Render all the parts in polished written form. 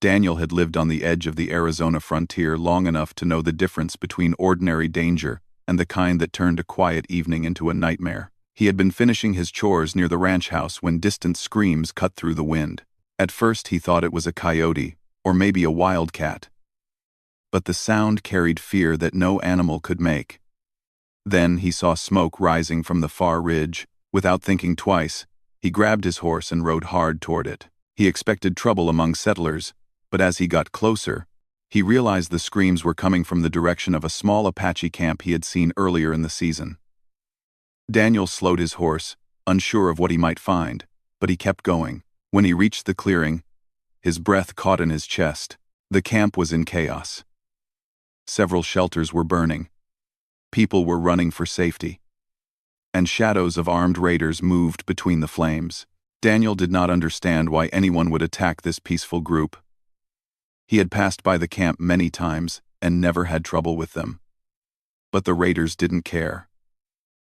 Daniel had lived on the edge of the Arizona frontier long enough to know the difference between ordinary danger and the kind that turned a quiet evening into a nightmare. He had been finishing his chores near the ranch house when distant screams cut through the wind. At first he thought it was a coyote, or maybe a wildcat. But the sound carried fear that no animal could make. Then he saw smoke rising from the far ridge. Without thinking twice, he grabbed his horse and rode hard toward it. He expected trouble among settlers, but as he got closer, he realized the screams were coming from the direction of a small Apache camp he had seen earlier in the season. Daniel slowed his horse, unsure of what he might find, but he kept going. When he reached the clearing, his breath caught in his chest. The camp was in chaos. Several shelters were burning. People were running for safety. And shadows of armed raiders moved between the flames. Daniel did not understand why anyone would attack this peaceful group. He had passed by the camp many times and never had trouble with them. But the raiders didn't care.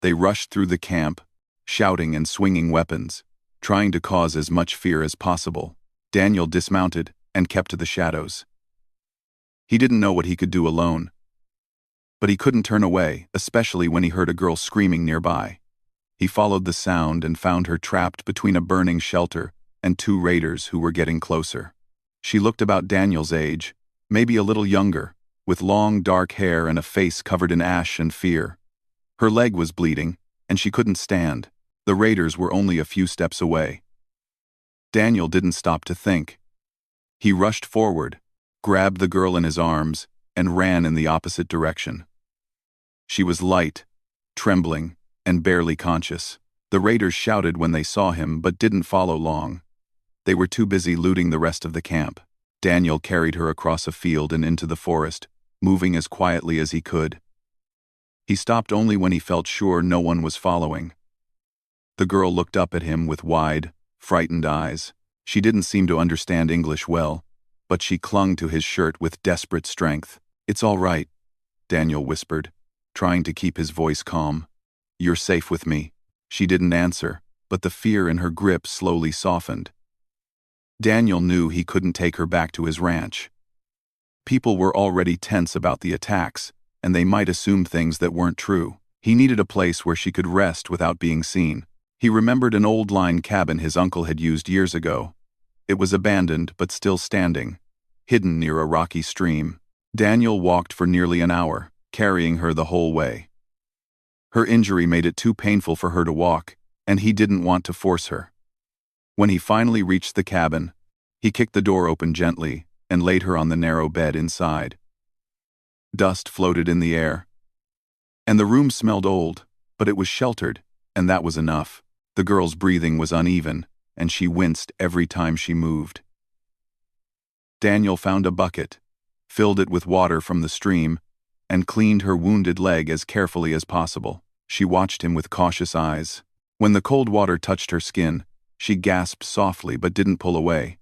They rushed through the camp, shouting and swinging weapons, trying to cause as much fear as possible. Daniel dismounted and kept to the shadows. He didn't know what he could do alone. But he couldn't turn away, especially when he heard a girl screaming nearby. He followed the sound and found her trapped between a burning shelter and two raiders who were getting closer. She looked about Daniel's age, maybe a little younger, with long dark hair and a face covered in ash and fear. Her leg was bleeding, and she couldn't stand. The raiders were only a few steps away. Daniel didn't stop to think. He rushed forward, grabbed the girl in his arms, and ran in the opposite direction. She was light, trembling, and barely conscious. The raiders shouted when they saw him but didn't follow long. They were too busy looting the rest of the camp. Daniel carried her across a field and into the forest, moving as quietly as he could. He stopped only when he felt sure no one was following. The girl looked up at him with wide, frightened eyes. She didn't seem to understand English well, but she clung to his shirt with desperate strength. "It's all right," Daniel whispered, trying to keep his voice calm. "You're safe with me." She didn't answer, but the fear in her grip slowly softened. Daniel knew he couldn't take her back to his ranch. People were already tense about the attacks, and they might assume things that weren't true. He needed a place where she could rest without being seen. He remembered an old line cabin his uncle had used years ago. It was abandoned but still standing, hidden near a rocky stream. Daniel walked for nearly an hour, carrying her the whole way. Her injury made it too painful for her to walk, and he didn't want to force her. When he finally reached the cabin, he kicked the door open gently and laid her on the narrow bed inside. Dust floated in the air, and the room smelled old, but it was sheltered, and that was enough. The girl's breathing was uneven, and she winced every time she moved. Daniel found a bucket, filled it with water from the stream, and cleaned her wounded leg as carefully as possible. She watched him with cautious eyes. When the cold water touched her skin, she gasped softly but didn't pull away.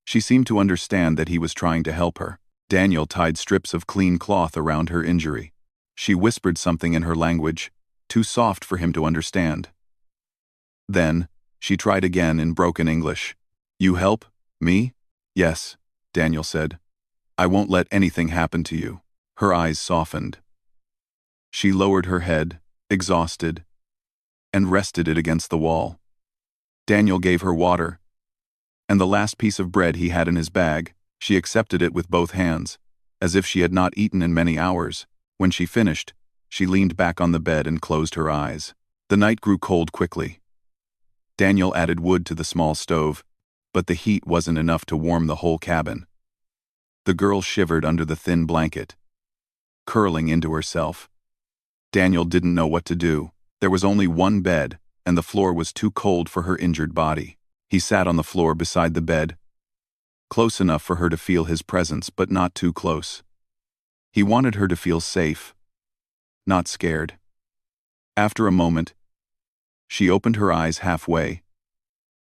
She seemed to understand that he was trying to help her. Daniel tied strips of clean cloth around her injury. She whispered something in her language, too soft for him to understand. Then, she tried again in broken English. "You help? Me?" "Yes," Daniel said. "I won't let anything happen to you." Her eyes softened. She lowered her head, exhausted, and rested it against the wall. Daniel gave her water, and the last piece of bread he had in his bag. She accepted it with both hands, as if she had not eaten in many hours. When she finished, she leaned back on the bed and closed her eyes. The night grew cold quickly. Daniel added wood to the small stove, but the heat wasn't enough to warm the whole cabin. The girl shivered under the thin blanket, curling into herself. Daniel didn't know what to do. There was only one bed, and the floor was too cold for her injured body. He sat on the floor beside the bed, close enough for her to feel his presence but not too close. He wanted her to feel safe, not scared. After a moment, she opened her eyes halfway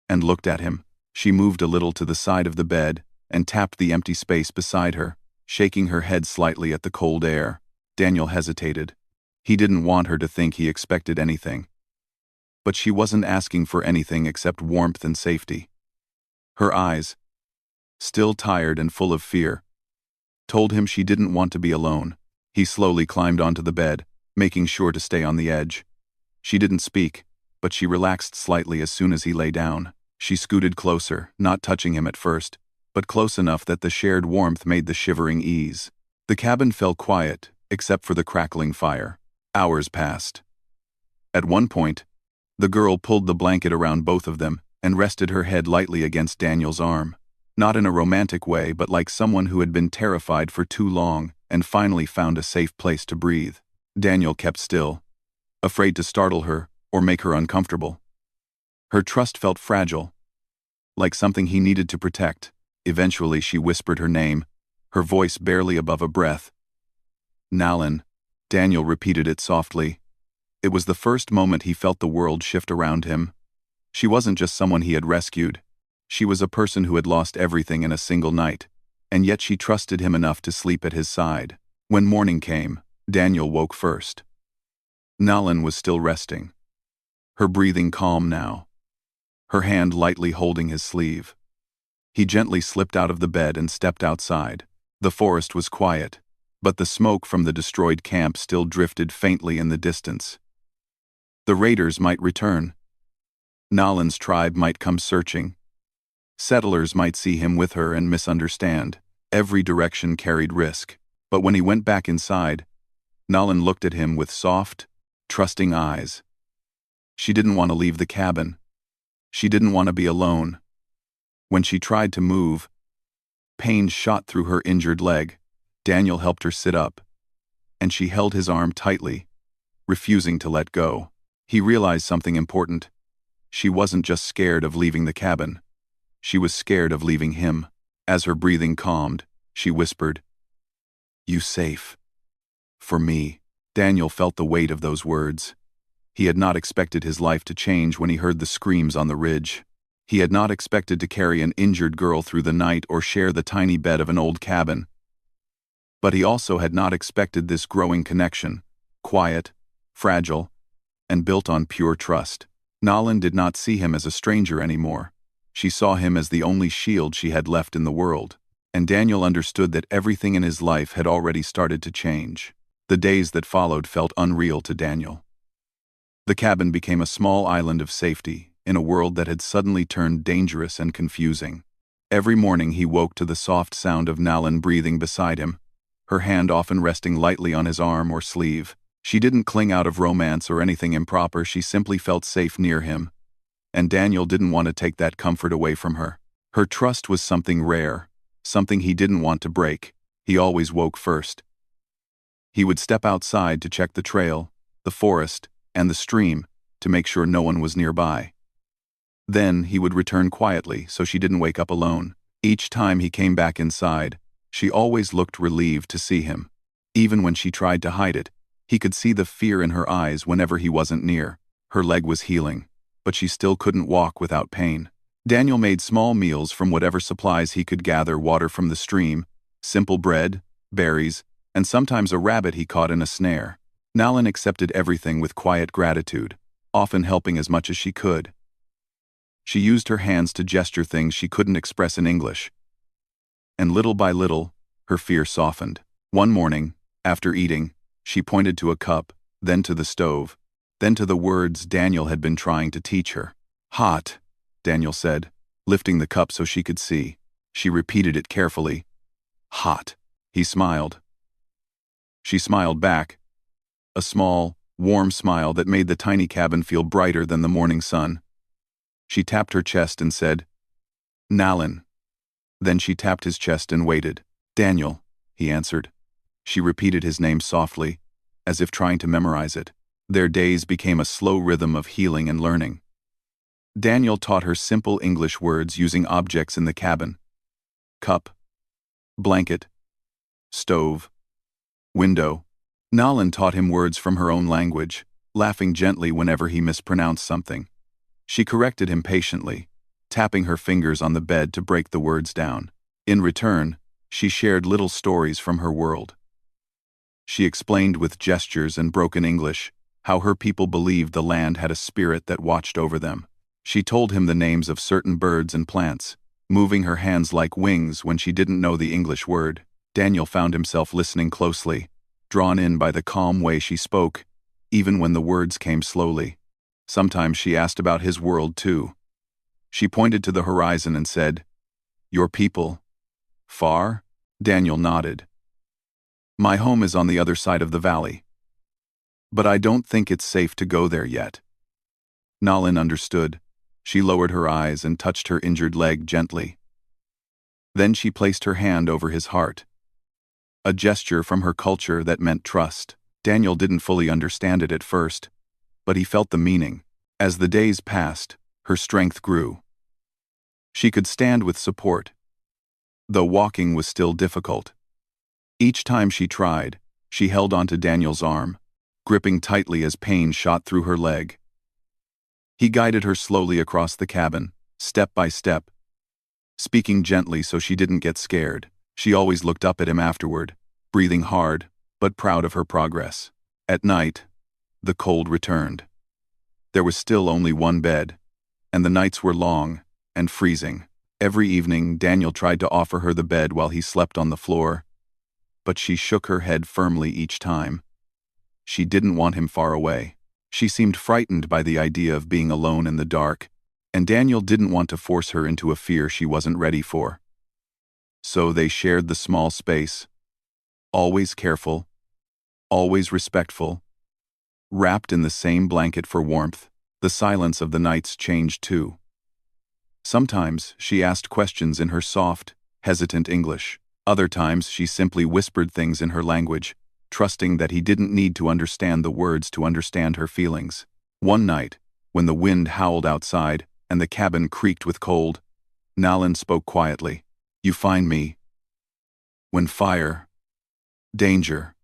and looked at him. She moved a little to the side of the bed and tapped the empty space beside her, shaking her head slightly at the cold air. Daniel hesitated. He didn't want her to think he expected anything. But she wasn't asking for anything except warmth and safety. Her eyes, still tired and full of fear, told him she didn't want to be alone. He slowly climbed onto the bed, making sure to stay on the edge. She didn't speak, but she relaxed slightly as soon as he lay down. She scooted closer, not touching him at first, but close enough that the shared warmth made the shivering ease. The cabin fell quiet, except for the crackling fire. Hours passed. At one point, the girl pulled the blanket around both of them and rested her head lightly against Daniel's arm. Not in a romantic way, but like someone who had been terrified for too long and finally found a safe place to breathe. Daniel kept still, afraid to startle her or make her uncomfortable. Her trust felt fragile, like something he needed to protect. Eventually she whispered her name, her voice barely above a breath. "Nalin." Daniel repeated it softly. It was the first moment he felt the world shift around him. She wasn't just someone he had rescued. She was a person who had lost everything in a single night, and yet she trusted him enough to sleep at his side. When morning came, Daniel woke first. Nalin was still resting, her breathing calm now, her hand lightly holding his sleeve. He gently slipped out of the bed and stepped outside. The forest was quiet, but the smoke from the destroyed camp still drifted faintly in the distance. The raiders might return. Nalin's tribe might come searching. Settlers might see him with her and misunderstand. Every direction carried risk. But when he went back inside, Nalin looked at him with soft, trusting eyes. She didn't want to leave the cabin. She didn't want to be alone. When she tried to move, pain shot through her injured leg. Daniel helped her sit up, and she held his arm tightly, refusing to let go. He realized something important. She wasn't just scared of leaving the cabin. She was scared of leaving him. As her breathing calmed, she whispered, "You safe. For me." Daniel felt the weight of those words. He had not expected his life to change when he heard the screams on the ridge. He had not expected to carry an injured girl through the night or share the tiny bed of an old cabin. But he also had not expected this growing connection, quiet, fragile, and built on pure trust. Nalin did not see him as a stranger anymore. She saw him as the only shield she had left in the world. And Daniel understood that everything in his life had already started to change. The days that followed felt unreal to Daniel. The cabin became a small island of safety in a world that had suddenly turned dangerous and confusing. Every morning he woke to the soft sound of Nalin breathing beside him, her hand often resting lightly on his arm or sleeve. She didn't cling out of romance or anything improper, she simply felt safe near him. And Daniel didn't want to take that comfort away from her. Her trust was something rare, something he didn't want to break. He always woke first. He would step outside to check the trail, the forest, and the stream to make sure no one was nearby. Then he would return quietly so she didn't wake up alone. Each time he came back inside, she always looked relieved to see him. Even when she tried to hide it, he could see the fear in her eyes whenever he wasn't near. Her leg was healing, but she still couldn't walk without pain. Daniel made small meals from whatever supplies he could gather, water from the stream, simple bread, berries, and sometimes a rabbit he caught in a snare. Nalin accepted everything with quiet gratitude, often helping as much as she could. She used her hands to gesture things she couldn't express in English. And little by little, her fear softened. One morning, after eating, she pointed to a cup, then to the stove, then to the words Daniel had been trying to teach her. "Hot," Daniel said, lifting the cup so she could see. She repeated it carefully. "Hot." He smiled. She smiled back, a small, warm smile that made the tiny cabin feel brighter than the morning sun. She tapped her chest and said, "Nalin." Then she tapped his chest and waited. "Daniel," he answered. She repeated his name softly, as if trying to memorize it. Their days became a slow rhythm of healing and learning. Daniel taught her simple English words using objects in the cabin. Cup, blanket, stove, window. Nalin taught him words from her own language, laughing gently whenever he mispronounced something. She corrected him patiently, tapping her fingers on the bed to break the words down. In return, she shared little stories from her world. She explained with gestures and broken English how her people believed the land had a spirit that watched over them. She told him the names of certain birds and plants, moving her hands like wings when she didn't know the English word. Daniel found himself listening closely, drawn in by the calm way she spoke, even when the words came slowly. Sometimes she asked about his world too. She pointed to the horizon and said, "Your people? Far?" Daniel nodded. "My home is on the other side of the valley. But I don't think it's safe to go there yet." Nalin understood. She lowered her eyes and touched her injured leg gently. Then she placed her hand over his heart. A gesture from her culture that meant trust. Daniel didn't fully understand it at first, but he felt the meaning. As the days passed, her strength grew. She could stand with support, though walking was still difficult. Each time she tried, she held onto Daniel's arm, gripping tightly as pain shot through her leg. He guided her slowly across the cabin, step by step, speaking gently so she didn't get scared. She always looked up at him afterward, breathing hard, but proud of her progress. At night, the cold returned. There was still only one bed, and the nights were long and freezing. Every evening, Daniel tried to offer her the bed while he slept on the floor, but she shook her head firmly each time. She didn't want him far away. She seemed frightened by the idea of being alone in the dark, and Daniel didn't want to force her into a fear she wasn't ready for. So they shared the small space, always careful, always respectful, wrapped in the same blanket for warmth. The silence of the nights changed too. Sometimes she asked questions in her soft, hesitant English. Other times she simply whispered things in her language, trusting that he didn't need to understand the words to understand her feelings. One night, when the wind howled outside and the cabin creaked with cold, Nalin spoke quietly. "You find me when fire, danger,"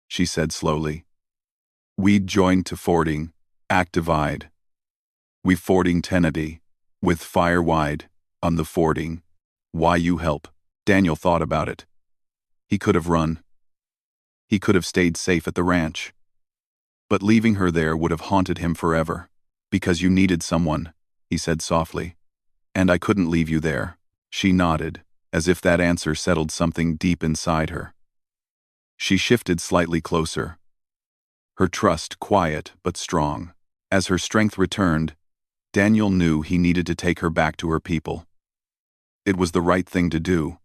she said slowly. "We'd joined to fording, activide. We fording tenity, with fire wide, on the fording. Why you help?" Daniel thought about it. He could have run. He could have stayed safe at the ranch. But leaving her there would have haunted him forever. "Because you needed someone," he said softly. "And I couldn't leave you there." She nodded, as if that answer settled something deep inside her. She shifted slightly closer, her trust quiet but strong. As her strength returned, Daniel knew he needed to take her back to her people. It was the right thing to do.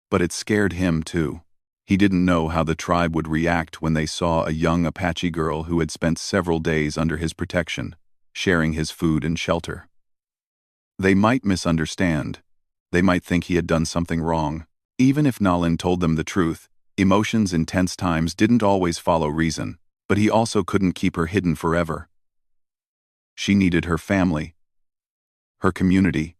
But it scared him too. He didn't know how the tribe would react when they saw a young Apache girl who had spent several days under his protection, sharing his food and shelter. They might misunderstand. They might think he had done something wrong. Even if Nalin told them the truth, emotions in tense times didn't always follow reason, but he also couldn't keep her hidden forever. She needed her family, her community,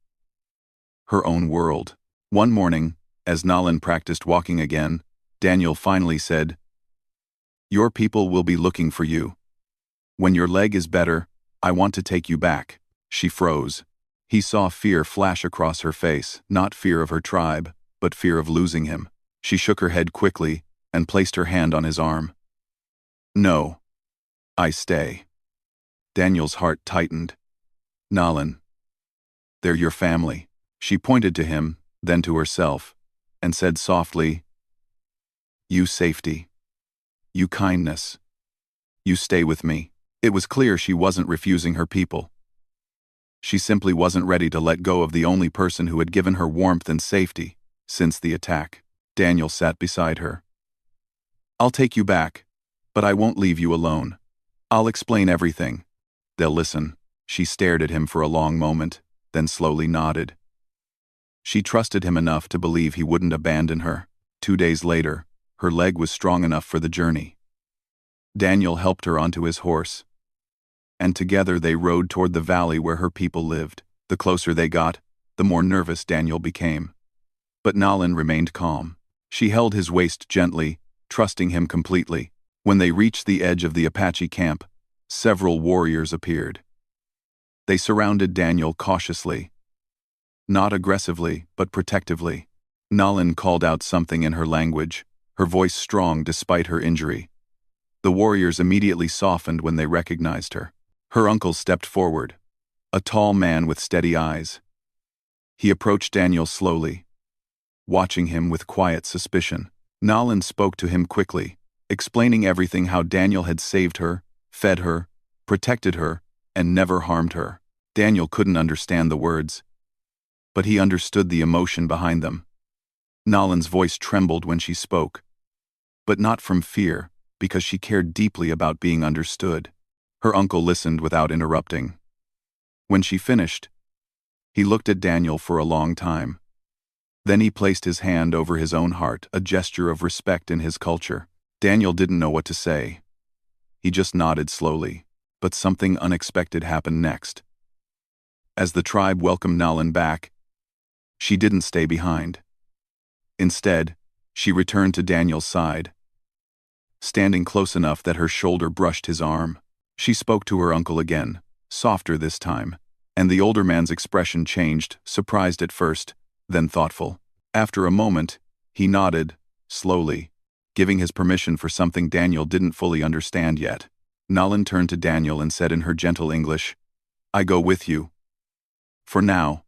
her own world. One morning, as Nalin practiced walking again, Daniel finally said, "Your people will be looking for you. When your leg is better, I want to take you back." She froze. He saw fear flash across her face, not fear of her tribe, but fear of losing him. She shook her head quickly and placed her hand on his arm. "No. I stay." Daniel's heart tightened. "Nalin, they're your family." She pointed to him, then to herself, and said softly, "You safety. You kindness. You stay with me." It was clear she wasn't refusing her people. She simply wasn't ready to let go of the only person who had given her warmth and safety since the attack. Daniel sat beside her. "I'll take you back, but I won't leave you alone. I'll explain everything. They'll listen." She stared at him for a long moment, then slowly nodded. She trusted him enough to believe he wouldn't abandon her. 2 days later, her leg was strong enough for the journey. Daniel helped her onto his horse, and together they rode toward the valley where her people lived. The closer they got, the more nervous Daniel became. But Nalin remained calm. She held his waist gently, trusting him completely. When they reached the edge of the Apache camp, several warriors appeared. They surrounded Daniel cautiously. Not aggressively, but protectively. Nalin called out something in her language, her voice strong despite her injury. The warriors immediately softened when they recognized her. Her uncle stepped forward, a tall man with steady eyes. He approached Daniel slowly, watching him with quiet suspicion. Nolan spoke to him quickly, explaining everything: how Daniel had saved her, fed her, protected her, and never harmed her. Daniel couldn't understand the words, but he understood the emotion behind them. Nolan's voice trembled when she spoke, but not from fear, because she cared deeply about being understood. Her uncle listened without interrupting. When she finished, he looked at Daniel for a long time. Then he placed his hand over his own heart, a gesture of respect in his culture. Daniel didn't know what to say. He just nodded slowly, but something unexpected happened next. As the tribe welcomed Nolan back, she didn't stay behind. Instead, she returned to Daniel's side, standing close enough that her shoulder brushed his arm. She spoke to her uncle again, softer this time, and the older man's expression changed, surprised at first, then thoughtful. After a moment, he nodded, slowly, giving his permission for something Daniel didn't fully understand yet. Nolan turned to Daniel and said in her gentle English, "I go with you. For now,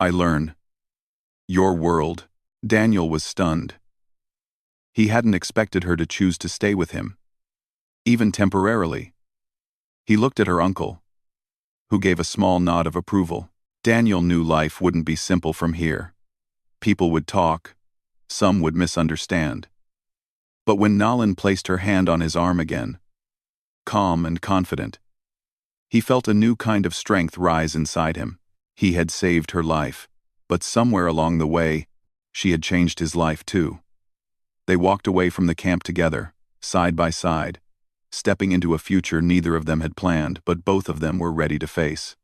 I learn. Your world." Daniel was stunned. He hadn't expected her to choose to stay with him, even temporarily. He looked at her uncle, who gave a small nod of approval. Daniel knew life wouldn't be simple from here. People would talk, some would misunderstand. But when Nolan placed her hand on his arm again, calm and confident, he felt a new kind of strength rise inside him. He had saved her life, but somewhere along the way, she had changed his life too. They walked away from the camp together, side by side, stepping into a future neither of them had planned, but both of them were ready to face.